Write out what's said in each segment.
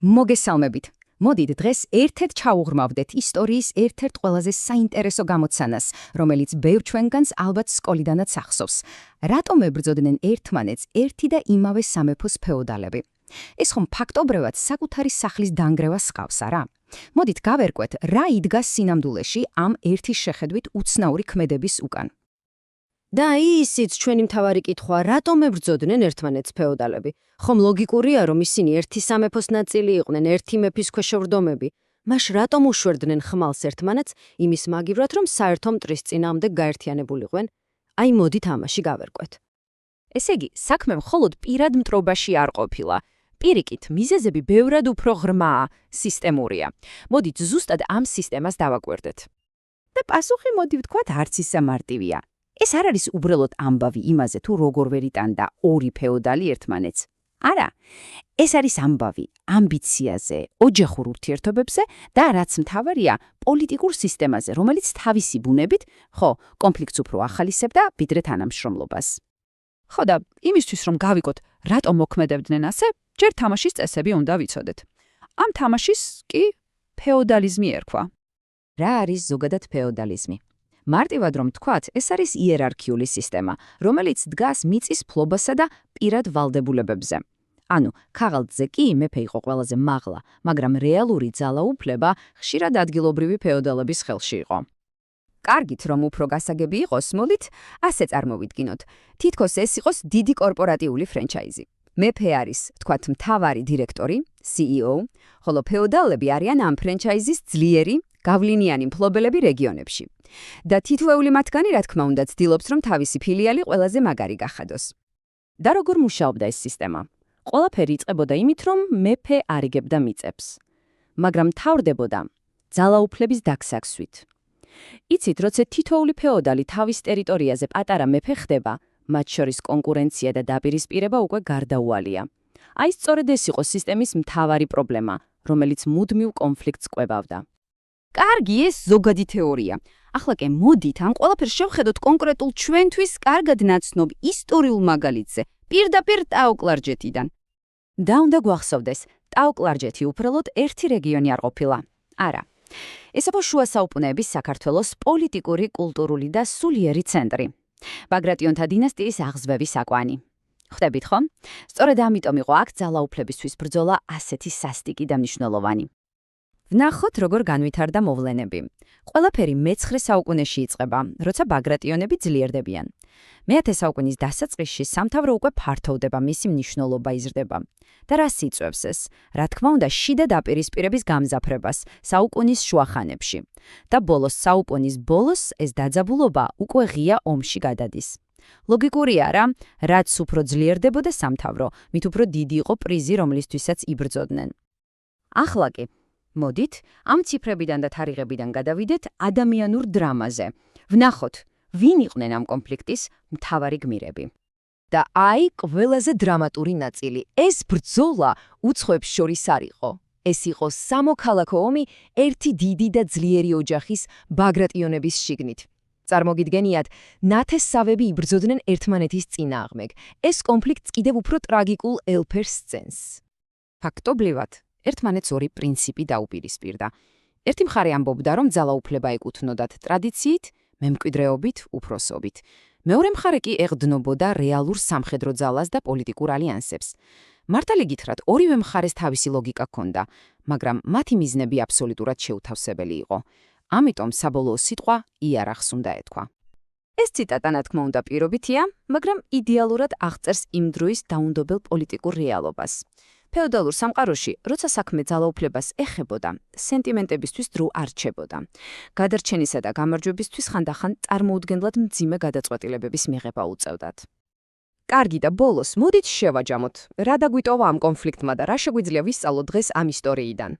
მოგესალმებით. მოდით დღეს ერთად ჩაუღრმავდეთ ისტორიის ერთ-ერთ ყველაზე საინტერესო გამოცანას, რომელიც ბევრ ჩვენგანს ალბათ სკოლიდანაც ახსოვს. რატომ ებრძოდნენ ერთმანეთს ერთი და იმავე სამეფოს ფეოდალები? ეს ხომ ფაქტობრივად საკუთარი სახლის დანგრევას ჰყავს, არა? მოდით გავერკვეთ, რა იდგა სინამდვილეში ამ ერთის შეხედვით უცნაური ქმედების უკან. და ისიც ჩვენი მთავარი კითხვა, რატომ ებრძოდნენ ერთმანეთს ფეოდალები? ხომ ლოგიკურია, რომ ისინი ერთი სამეფოს ნაწილი იყვნენ, ერთი მეფის ქვეშევრდომები. მაშ რატომ უშვერდნენ ხმალს ერთმანეთს იმის მაგივრად, რომ საერთო მტრის წინააღმდეგ გაერთიანებულიყვნენ? აი, მოდით ამაში გავერკვეთ. ესე იგი, საქმე მხოლოდ პირად მტრობაში არ ყოფილა. პირიქით, მიზეზები ბევრად უფრო ღრმაა, სისტემურია. მოდით ზუსტად ამ სისტემას დავაკვირდეთ. და პასუხი მოდი ვთქვათ, არც ისე მარტივია. ეს არ არის უბრალოდ ამბავი იმაზე, თუ როგორ ვერ იტანდა ორი ფეოდალი ერთმანეთს. არა, ეს არის ამბავი ამბიციაზე, ოჯახურ ურთიერთობებზე და რაც მთავარია, პოლიტიკურ სისტემაზე, რომელიც თავისი ბუნებით, კონფლიქტს უფრო ახალისებდა, ვიდრე თანამშრომლობას. ხო და იმისთვის, რომ გავიგოთ, რატომ მოქმედებდნენ ასე, ჯერ თამაშის წესები უნდა ვიცოდეთ. ამ თამაშის კი ფეოდალიზმი ერქვა. რა არის ზოგადად ფეოდალიზმი? მარტივად რომ თქვათ, ეს არის იერარქიული სისტემა, რომელიც დგას მიწის ფლობასა და პირად ვალდებულებებზე. ანუ, ქაღალდზე კი მეფე იყო ყველაზე მაღლა, მაგრამ რეალური ძალაუფლება ხშირად ადგილობრივი ფეოდალების ხელში იყო. კარგით, რომ უფრო გასაგები იყოს, მოდით ასე წარმოვიდგინოთ. თითქოს ეს იყოს დიდი კორპორატიული ფრენჩაიზი. მეფე არის, თქვათ, მთავარი დირექტორი, CEO, ხოლო ფეოდალები არიან ამ ფრენჩაიზის ძლიერი, გავლინიანი მფლობელები რეგიონებში. და თითოეული მათგანი, რა თქმა უნდა, ცდილობს, რომ თავისი ფილიალი ყველაზე მაგარი გახადოს. და როგორ მუშაობდა ეს სისტემა? ყველაფერი იწყებოდა იმით, რომ მეფე არიგებდა მიწებს. მაგრამ მთავრდებოდა ძალაუფლების დაგსაქსვით. იცით, როცა თითოეული ფეოდალი თავის ტერიტორიაზე პატარა მეფე ხდება, მათ შორის კონკურენცია და დაპირისპირება უკვე გარდაუვალია. აი, სწორედ ეს იყო სისტემის მთავარი პრობლემა, რომელიც მუდმივ კონფლიქტს კვებავდა. კარგი, ეს ზოგადი თეორია. ახლა კი მოდით ამ ყველაფერს შევხედოთ კონკრეტულ ჩვენთვის კარგად ნაცნობ ისტორიულ მაგალითზე, პირდაპირ ტაო-კლარჯეთიდან. და უნდა გვახსოვდეს, ტაო-კლარჯეთი უბრალოდ ერთი რეგიონი არ ყოფილა. არა. ეს იყო შუა საუკუნეების საქართველოს პოლიტიკური, კულტურული და სულიერი ცენტრი. ბაგრატიონთა დინასტიის აღზევების საკვანი. ხვდებით ხომ? სწორედ ამიტომ იყო აქ ძალაუფლებისთვის ბრძოლა ასეთი სასტიკი და მნიშვნელოვანი. ვნახოთ, როგორ განვითარდა მოვლენები. ყველაფერი მე-9 საუკუნეში იწყება, როცა ბაგრატიონები ძლიერდებიან. მე-10 საუკუნის დასაწყისში სამთავრო უკვე ფართოვდება, მისი მნიშვნელობა იზრდება. და რას იწვევს ეს? რა თქმა უნდა, შიდა დაპირისპირების გამზაფრებას საუკუნის შუახანებში. და ბოლოს საუკუნის ბოლოს ეს დაძაბულობა უკვე ღია ომში გადადის. ლოგიკურია რა, რაც უფრო ძლიერდებოდა სამთავრო, მით უფრო დიდი იყო პრიზი, რომლისთვისაც იბრძოდნენ. ახლა კი მოდით, ამ ციფრებიდან და თარიღებიდან გადავიდეთ ადამიანურ დრამაზე. ვნახოთ, ვინ იყვნენ ამ კონფლიქტის მთავარი გმირები. და აი, ყველაზე დრამატური ნაწილი. ეს ბრძოლა უცხოებს შორის არ იყო. ეს იყო სამოქალაქო ომი ერთი დიდი და ძლიერი ოჯახის ბაგრატიონების შიგნით. წარმოგიდგენიათ, ნათესავები იბრძოდნენ ერთმანეთის წინააღმდეგ. ეს კონფლიქტს კიდევ უფრო ტრაგიკულ ელფერს სცენს. ფაქტობრივად, ერთმანეთს ორი პრინციპი დაუპირისპირდა. ერთი მხარე ამბობდა, რომ ძალაუფლება ეკუთვნოდათ ტრადიციით, მემკვიდრეობით, უფროსობით. მეორე მხარე კი ეყრდნობოდა რეალურ სამხედრო ძალას და პოლიტიკურ ალიანსებს. მართალი გითხრათ, ორივე მხარეს თავისი ლოგიკა ჰქონდა, მაგრამ მათი მიზნები აბსოლუტურად შეუთავსებელი იყო. ამიტომ საბოლოო სიტყვა იარაღს უნდა ეთქვა. ეს ციტატა, რა თქმა უნდა, პირობითია, მაგრამ იდეალურად აღწერს იმ დროის დაუნდობელ პოლიტიკურ რეალობას. ფეოდალურ სამყაროში, როცა საქმე ძალაუფლებას ეხებოდა, სენტიმენტებისთვის დრო არ რჩებოდა. გადარჩენისა და გამარჯვებისთვის ხანდახან წარმოუდგენლად მძიმე გადაწყვეტილებების მიღება უწევდათ. კარგი და ბოლოს, მოდით შევაჯამოთ, რა დაგვიტოვა ამ კონფლიქტმა და რა შეგვიძლია ვისწავლოთ დღეს ამ ისტორიიდან.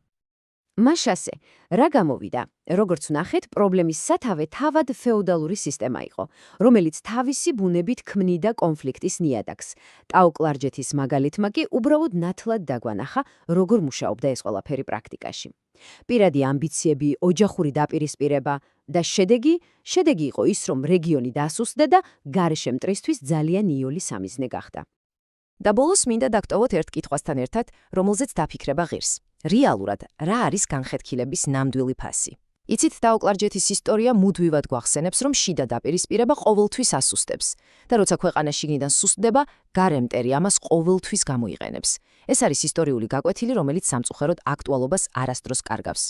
მაშ ასე, რა გამოვიდა? როგორც ვნახეთ, პრობლემის სათავე თავად ფეოდალური სისტემა იყო, რომელიც თავისი ბუნებით ქმნიდა კონფლიქტის ნიადაგს. ტაო-კლარჯეთის მაგალითმა კი უბრალოდ ნათლად დაგვანახა, როგორ მუშაობდა ეს ყველაფერი პრაქტიკაში. პირადი ამბიციები, ოჯახური დაპირისპირება და შედეგი იყო ის, რომ რეგიონი დასუსტდა და გარეშე მტრისთვის ძალიან იოლი სამიზნე გახდა. და ბოლოს მინდა დაგტოვოთ ერთ კითხვასთან ერთად, რომელზეც დაფიქრება ღირს. რეალურად რა არის განხეთქილების ნამდვილი ფასი? იცით, დაოკლარჯეთის ისტორია მუდმივად გვახსენებს, რომ შიდა დაპირისპირება ყოველთვის ასუსტებს და როცა ქვეყანა შიგნიდან სუსტდება, გარე მტერი ამას ყოველთვის გამოიყენებს. ეს არის ისტორიული გაკვეთილი, რომელიც სამწუხაროდ აქტუალობას არასდროს კარგავს.